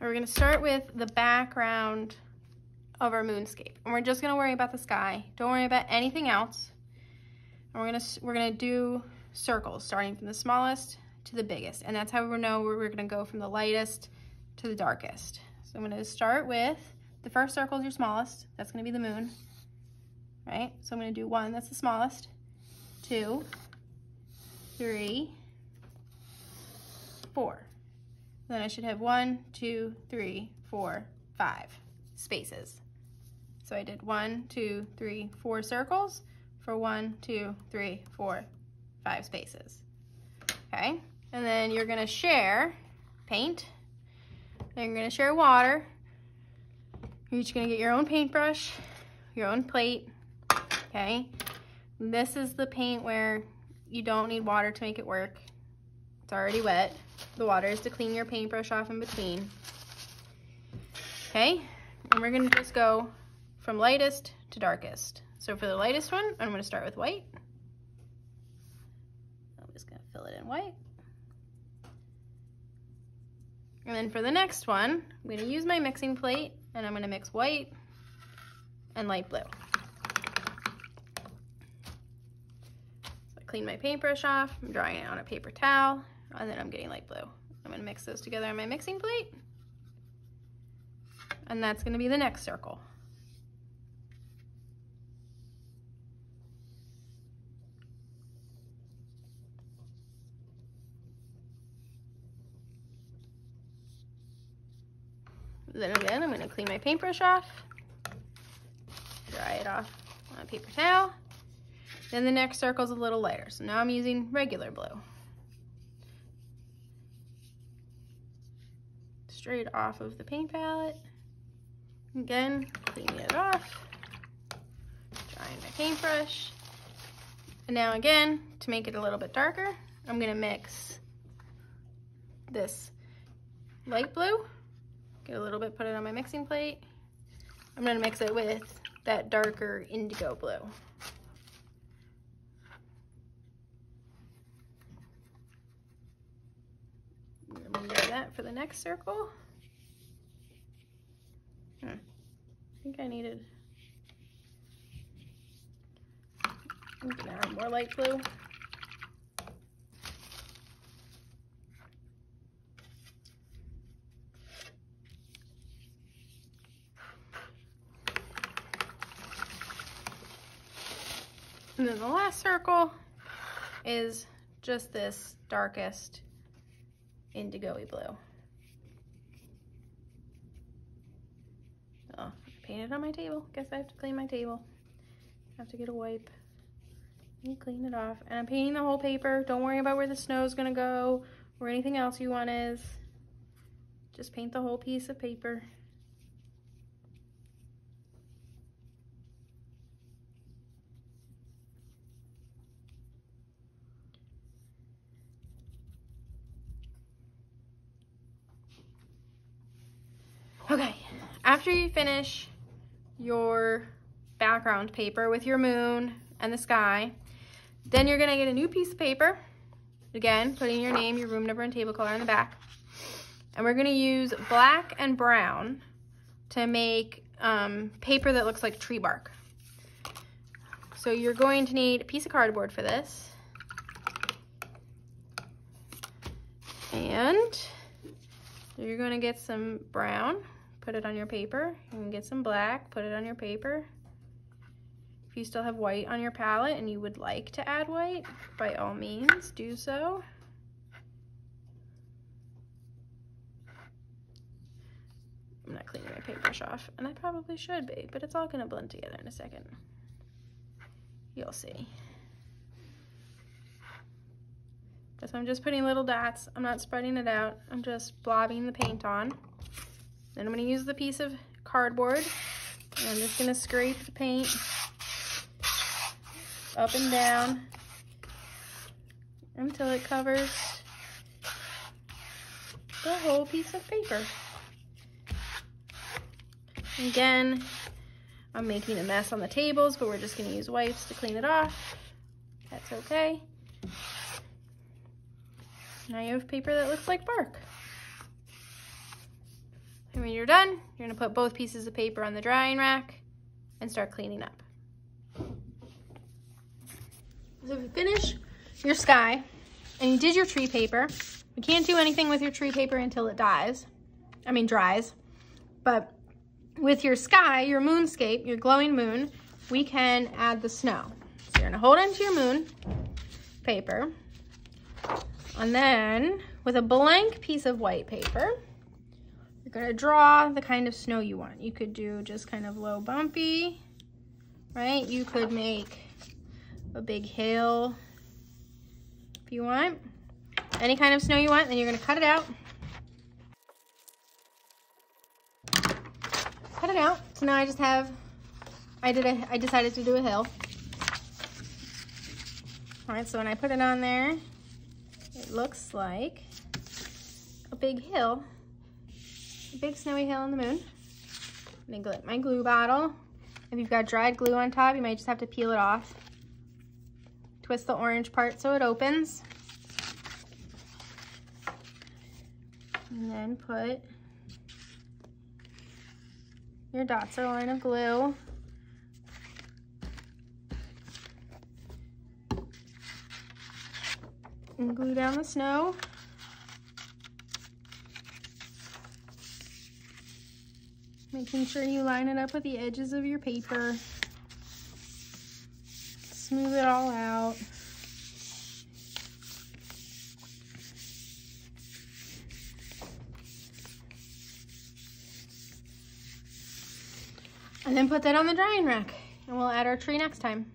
We're gonna start with the background of our moonscape. And we're just gonna worry about the sky. Don't worry about anything else. And we're gonna do circles, starting from the smallest to the biggest. And that's how we know where we're gonna go from the lightest to the darkest. So I'm gonna start with, the first circle is your smallest. That's gonna be the moon, right? So I'm gonna do 1, that's the smallest, 2, 3, 4. Then I should have 1, 2, 3, 4, 5 spaces. So I did 1, 2, 3, 4 circles for 1, 2, 3, 4, 5 spaces. Okay, and then you're gonna share paint, then you're gonna share water. You're each gonna get your own paintbrush, your own plate, okay? This is the paint where you don't need water to make it work. It's already wet. The water is to clean your paintbrush off in between. Okay, and we're gonna just go from lightest to darkest. So for the lightest one, I'm gonna start with white. I'm just gonna fill it in white. And then for the next one, I'm gonna use my mixing plate and I'm gonna mix white and light blue. So I clean my paintbrush off, I'm drying it on a paper towel, and then I'm getting light blue. I'm gonna mix those together on my mixing plate. And that's gonna be the next circle. Then again, I'm gonna clean my paintbrush off, dry it off on a paper towel. Then the next circle is a little lighter. So now I'm using regular blue. Straight off of the paint palette. Again, cleaning it off, drying my paintbrush. And now again, to make it a little bit darker, I'm gonna mix this light blue, get a little bit, put it on my mixing plate. I'm gonna mix it with that darker indigo blue. I'm gonna do that for the next circle. I think I needed, I'm gonna add more light blue. And then the last circle is just this darkest indigo-y blue. Oh, I painted on my table. Guess I have to clean my table. I have to get a wipe and clean it off. And I'm painting the whole paper. Don't worry about where the snow is gonna go or anything else you want is. Just paint the whole piece of paper. Okay, after you finish your background paper with your moon and the sky, then you're gonna get a new piece of paper. Again, putting your name, your room number, and table color on the back. And we're gonna use black and brown to make paper that looks like tree bark. So you're going to need a piece of cardboard for this. And you're gonna get some brown, put it on your paper. You can get some black, put it on your paper. If you still have white on your palette and you would like to add white, by all means, do so. I'm not cleaning my paintbrush off, and I probably should be, but it's all gonna blend together in a second. You'll see. So I'm just putting little dots. I'm not spreading it out. I'm just blobbing the paint on. Then I'm gonna use the piece of cardboard, and I'm just gonna scrape the paint up and down until it covers the whole piece of paper. Again, I'm making a mess on the tables, but we're just gonna use wipes to clean it off. That's okay. Now you have paper that looks like bark. And when you're done, you're gonna put both pieces of paper on the drying rack and start cleaning up. So if you finish your sky and you did your tree paper, you can't do anything with your tree paper until it dries. But with your sky, your moonscape, your glowing moon, we can add the snow. So you're gonna hold onto your moon paper, and then with a blank piece of white paper, you're gonna draw the kind of snow you want. You could do just kind of low bumpy, right? You could make a big hill if you want. Any kind of snow you want, then you're gonna cut it out. Cut it out. So now I just have, I decided to do a hill. All right, so when I put it on there, it looks like a big hill, a big snowy hill in the moon. I'm gonna get my glue bottle. If you've got dried glue on top, you might just have to peel it off. Twist the orange part so it opens. And then put your dots or line of glue. And glue down the snow. Making sure you line it up with the edges of your paper. Smooth it all out. And then put that on the drying rack, and we'll add our tree next time.